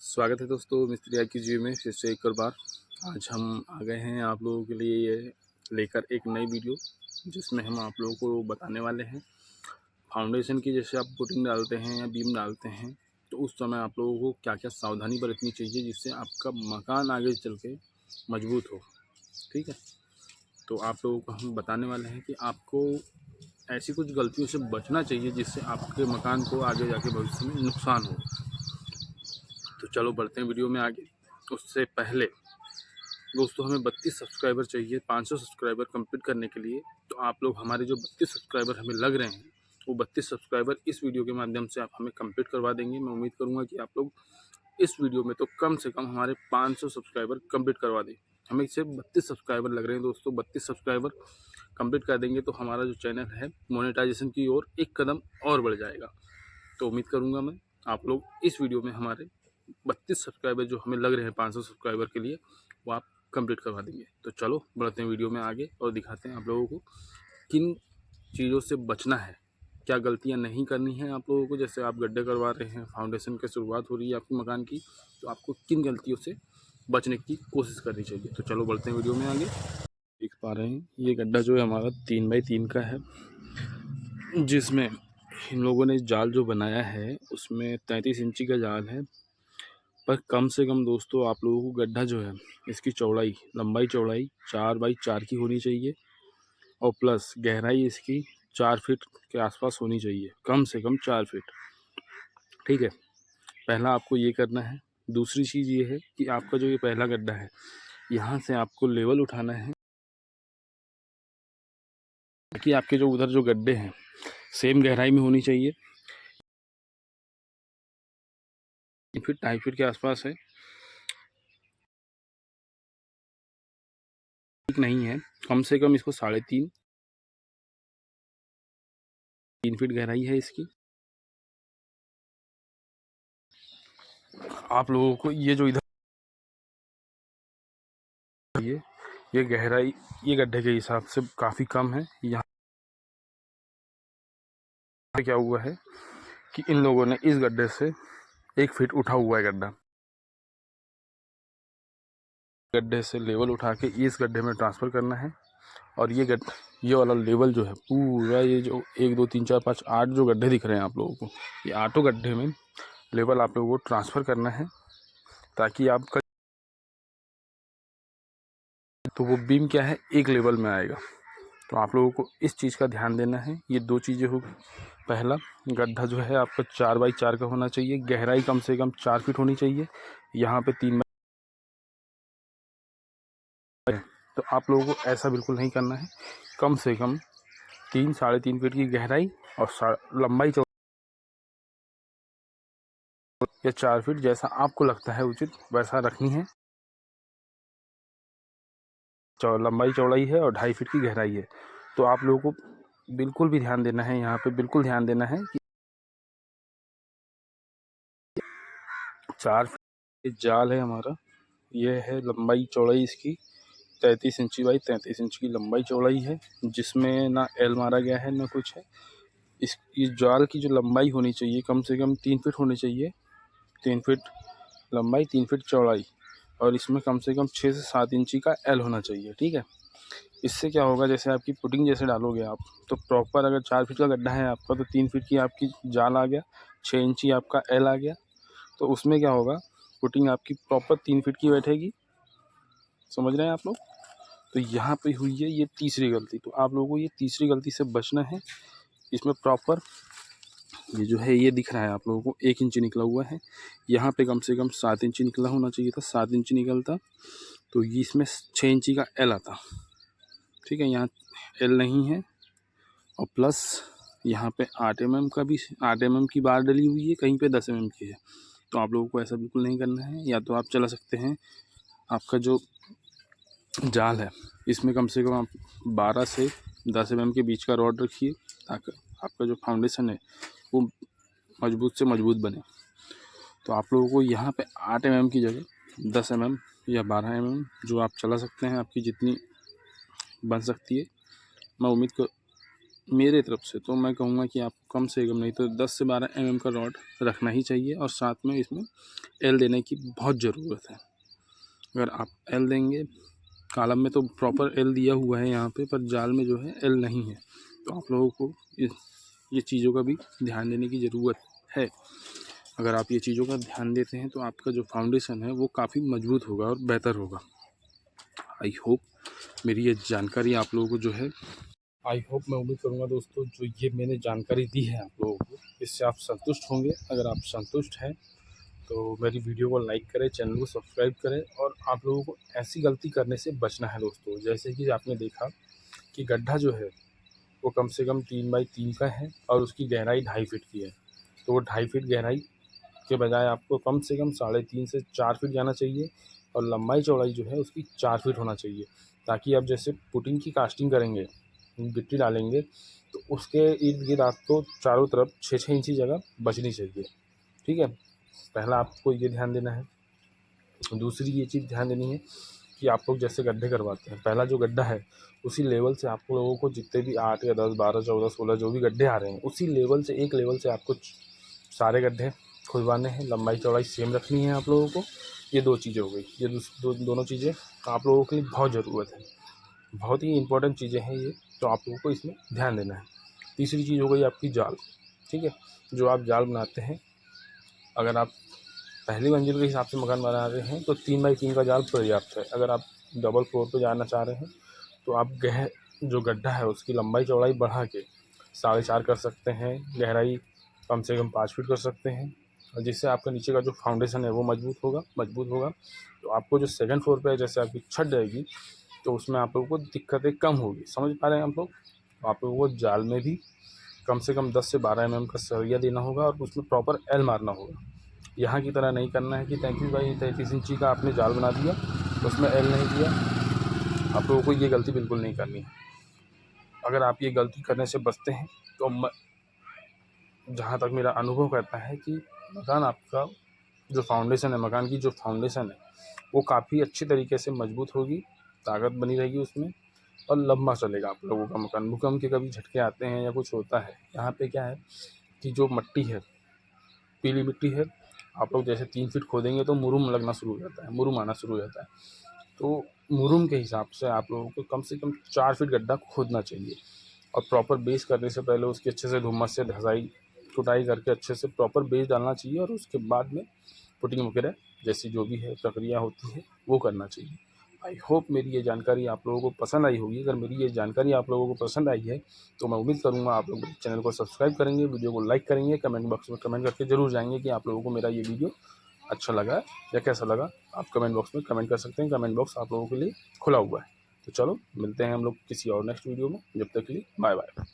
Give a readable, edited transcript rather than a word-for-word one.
स्वागत है दोस्तों मिस्त्री आई की जी में फिर से एक और बार। आज हम आ गए हैं आप लोगों के लिए ये लेकर एक नई वीडियो, जिसमें हम आप लोगों को बताने वाले हैं फाउंडेशन की। जैसे आप पुटिंग डालते हैं या बीम डालते हैं तो उस समय आप लोगों को क्या क्या सावधानी बरतनी चाहिए जिससे आपका मकान आगे चल के मजबूत हो। ठीक है, तो आप लोगों को हम बताने वाले हैं कि आपको ऐसी कुछ गलतियों से बचना चाहिए जिससे आपके मकान को आगे जाके भविष्य में नुकसान हो। तो चलो बढ़ते हैं वीडियो में आगे। उससे पहले दोस्तों हमें 32 सब्सक्राइबर चाहिए 500 सब्सक्राइबर कंप्लीट करने के लिए। तो आप लोग हमारे जो 32 सब्सक्राइबर हमें लग रहे हैं वो 32 सब्सक्राइबर इस वीडियो के माध्यम से आप हमें कंप्लीट करवा देंगे। मैं उम्मीद करूंगा कि आप लोग इस वीडियो में तो कम से कम हमारे 500 सब्सक्राइबर कंप्लीट करवा दें। हमें सिर्फ 32 सब्सक्राइबर लग रहे हैं दोस्तों। 32 सब्सक्राइबर कंप्लीट कर देंगे तो हमारा जो चैनल है मोनेटाइजेशन की ओर एक कदम और बढ़ जाएगा। तो उम्मीद करूँगा मैं आप लोग इस वीडियो में हमारे 32 सब्सक्राइबर जो हमें लग रहे हैं 500 सब्सक्राइबर के लिए वो आप कंप्लीट करवा देंगे। तो चलो बढ़ते हैं वीडियो में आगे और दिखाते हैं आप लोगों को किन चीज़ों से बचना है, क्या गलतियां नहीं करनी है आप लोगों को। जैसे आप गड्ढे करवा रहे हैं, फाउंडेशन की शुरुआत हो रही है आपके मकान की, तो आपको किन गलतियों से बचने की कोशिश करनी चाहिए। तो चलो बढ़ते हैं वीडियो में आगे। देख पा रहे हैं ये गड्ढा जो है हमारा 3x3 का है, जिसमें इन लोगों ने जाल जो बनाया है उसमें 33 इंची का जाल है। पर कम से कम दोस्तों आप लोगों को गड्ढा जो है इसकी चौड़ाई, लंबाई चौड़ाई 4x4 की होनी चाहिए और प्लस गहराई इसकी 4 फीट के आसपास होनी चाहिए, कम से कम 4 फीट। ठीक है, पहला आपको ये करना है। दूसरी चीज़ ये है कि आपका जो ये पहला गड्ढा है यहाँ से आपको लेवल उठाना है ताकि आपके जो उधर जो गड्ढे हैं सेम गहराई में होनी चाहिए। 3 फीट 2.5 फीट के आसपास है, ठीक नहीं है। कम से कम इसको 3.5 फीट गहराई है इसकी। आप लोगों को ये जो इधर ये गहराई ये गड्ढे के हिसाब से काफ़ी कम है। यहाँ क्या हुआ है कि इन लोगों ने इस गड्ढे से 1 फीट उठा हुआ है गड्ढा, गड्ढे से लेवल उठा के इस गड्ढे में ट्रांसफ़र करना है। और ये वाला लेवल जो है पूरा, ये जो 1 2 3 4 5 8 जो गड्ढे दिख रहे हैं आप लोगों को, ये 8 गड्ढे में लेवल आप लोगों को ट्रांसफ़र करना है ताकि आपका तो वो बीम क्या है एक लेवल में आएगा। तो आप लोगों को इस चीज़ का ध्यान देना है। ये 2 चीज़ें होगी। पहला, गड्ढा जो है आपका 4x4 का होना चाहिए, गहराई कम से कम 4 फीट होनी चाहिए। यहाँ पे 3 तो आप लोगों को ऐसा बिल्कुल नहीं करना है। कम से कम 3 साढ़े 3 फीट की गहराई और लंबाई या 4 फीट, जैसा आपको लगता है उचित वैसा रखनी है। लंबाई चौड़ाई है और 2.5 फीट की गहराई है। तो आप लोगों को बिल्कुल भी ध्यान देना है, यहाँ पे बिल्कुल ध्यान देना है कि 4 फीट जाल है हमारा। ये है लंबाई चौड़ाई इसकी 33 इंची बाई 33 इंच की लंबाई चौड़ाई है, जिसमें ना एल मारा गया है ना कुछ है। इस जाल की जो लंबाई होनी चाहिए कम से कम 3 फीट होनी चाहिए। 3 फीट लंबाई 3 फीट चौड़ाई, और इसमें कम से कम 6 से 7 इंची का एल होना चाहिए। ठीक है, इससे क्या होगा, जैसे आपकी पुटिंग जैसे डालोगे आप तो प्रॉपर, अगर 4 फीट का गड्ढा है आपका तो 3 फीट की आपकी जाल आ गया, 6 इंची आपका एल आ गया। तो उसमें क्या होगा, पुटिंग आपकी प्रॉपर 3 फीट की बैठेगी। समझ रहे हैं आप लोग। तो यहाँ पे हुई है ये तीसरी गलती। तो आप लोगों को ये तीसरी गलती से बचना है। इसमें प्रॉपर ये जो है ये दिख रहा है आप लोगों को 1 इंच निकला हुआ है, यहाँ पे कम से कम 7 इंच निकला होना चाहिए था, 7 इंच निकलता तो ये इसमें 6 इंची का एल आता। ठीक है, यहाँ एल नहीं है और प्लस यहाँ पे 8 mm का भी 8 mm की बार डली हुई है, कहीं पे 10 mm की है। तो आप लोगों को ऐसा बिल्कुल नहीं करना है। या तो आप चला सकते हैं, आपका जो जाल है इसमें कम से कम आप 12 से 10 mm के बीच का रॉड रखिए ताकि आपका जो फाउंडेशन है वो मजबूत से मजबूत बने। तो आप लोगों को यहाँ पे 8 mm की जगह 10 mm या 12 mm जो आप चला सकते हैं, आपकी जितनी बन सकती है। मैं मेरे तरफ से तो मैं कहूँगा कि आप कम से कम नहीं तो 10 से 12 mm का रॉड रखना ही चाहिए, और साथ में इसमें एल देने की बहुत ज़रूरत है। अगर आप एल देंगे, कॉलम में तो प्रॉपर एल दिया हुआ है यहाँ पे, पर जाल में जो है एल नहीं है, तो आप लोगों को ये चीज़ों का भी ध्यान देने की ज़रूरत है। अगर आप ये चीज़ों का ध्यान देते हैं तो आपका जो फाउंडेशन है वो काफ़ी मजबूत होगा और बेहतर होगा। आई होप मेरी ये जानकारी आप लोगों को जो है मैं उम्मीद करूँगा दोस्तों, जो ये मैंने जानकारी दी है आप लोगों को, इससे आप संतुष्ट होंगे। अगर आप संतुष्ट हैं तो मेरी वीडियो को लाइक करें, चैनल को सब्सक्राइब करें, और आप लोगों को ऐसी गलती करने से बचना है दोस्तों। जैसे कि आपने देखा कि गड्ढा जो है वो कम से कम 3 बाई 3 का है और उसकी गहराई 2.5 फीट की है, तो वो 2.5 फीट गहराई के बजाय आपको कम से कम 3.5 से 4 फीट जाना चाहिए, और लंबाई चौड़ाई जो है उसकी 4 फीट होना चाहिए, ताकि आप जैसे पुटिंग की कास्टिंग करेंगे, गिट्टी डालेंगे, तो उसके इर्द गिर्द आपको चारों तरफ 6-6 इंची जगह बचनी चाहिए। ठीक है, पहला आपको ये ध्यान देना है। दूसरी ये चीज़ ध्यान देनी है कि आप लोग जैसे गड्ढे करवाते हैं, पहला जो गड्ढा है उसी लेवल से आप लोगों को जितने भी 8 या 10, 12, 14, 16 जो भी गड्ढे आ रहे हैं, उसी लेवल से, एक लेवल से आपको सारे गड्ढे खुदवाने हैं। लंबाई चौड़ाई सेम रखनी है आप लोगों को। ये 2 चीज़ें हो गई। ये दोनों चीज़ें आप लोगों के लिए बहुत ज़रूरत है, बहुत ही इंपॉर्टेंट चीज़ें हैं ये, तो आप लोगों को इसमें ध्यान देना है। तीसरी चीज़ हो गई आपकी जाल। ठीक है, जो आप जाल बनाते हैं, अगर आप पहली मंजिल के हिसाब से मकान बना रहे हैं तो 3 बाई 3 का जाल पर्याप्त है। अगर आप डबल फ्लोर पे जाना चाह रहे हैं तो आप जो गड्ढा है उसकी लंबाई चौड़ाई बढ़ा के 4.5 कर सकते हैं, गहराई कम से कम 5 फीट कर सकते हैं, और जिससे आपका नीचे का जो फाउंडेशन है वो मजबूत होगा। तो आपको जो सेकंड फ्लोर पे जैसे आपकी छत जाएगी तो उसमें आप लोगों को दिक्कतें कम होगी। समझ पा रहे हैं आप लोग? तो आप लोगों को जाल में भी कम से कम 10 से 12 mm का सरिया देना होगा, और उसमें प्रॉपर एल मारना होगा। यहाँ की तरह नहीं करना है कि 33 इंची का आपने जाल बना दिया, उसमें एल नहीं दिया। आप लोगों को ये गलती बिल्कुल नहीं करनी है। अगर आप ये गलती करने से बचते हैं तो जहाँ तक मेरा अनुभव कहता है कि मकान आपका जो फाउंडेशन है, मकान की जो फाउंडेशन है वो काफ़ी अच्छी तरीके से मजबूत होगी, ताकत बनी रहेगी उसमें, और लंबा चलेगा आप लोगों का मकान। भूकंप के कभी झटके आते हैं या कुछ होता है, यहाँ पे क्या है कि जो मिट्टी है, पीली मिट्टी है, आप लोग जैसे 3 फीट खोदेंगे तो मुरुम लगना शुरू हो जाता है, मुरुम आना शुरू हो जाता है। तो मुरुम के हिसाब से आप लोगों को कम से कम 4 फीट गड्ढा खोदना चाहिए, और प्रॉपर बेस करने से पहले उसकी अच्छे से धुम्मस से धसाई कुटाई करके अच्छे से प्रॉपर बेस डालना चाहिए, और उसके बाद में पुटिंग वगैरह जैसी जो भी है प्रक्रिया होती है वो करना चाहिए। आई होप मेरी ये जानकारी आप लोगों को पसंद आई होगी। अगर मेरी ये जानकारी आप लोगों को पसंद आई है तो मैं उम्मीद करूँगा आप लोग चैनल को सब्सक्राइब करेंगे, वीडियो को लाइक करेंगे, कमेंट बॉक्स में कमेंट करके ज़रूर जाएंगे कि आप लोगों को मेरा ये वीडियो अच्छा लगा या कैसा लगा। आप कमेंट बॉक्स में कमेंट कर सकते हैं, कमेंट बॉक्स आप लोगों के लिए खुला हुआ है। तो चलो मिलते हैं हम लोग किसी और नेक्स्ट वीडियो में, जब तक के लिए बाय बाय।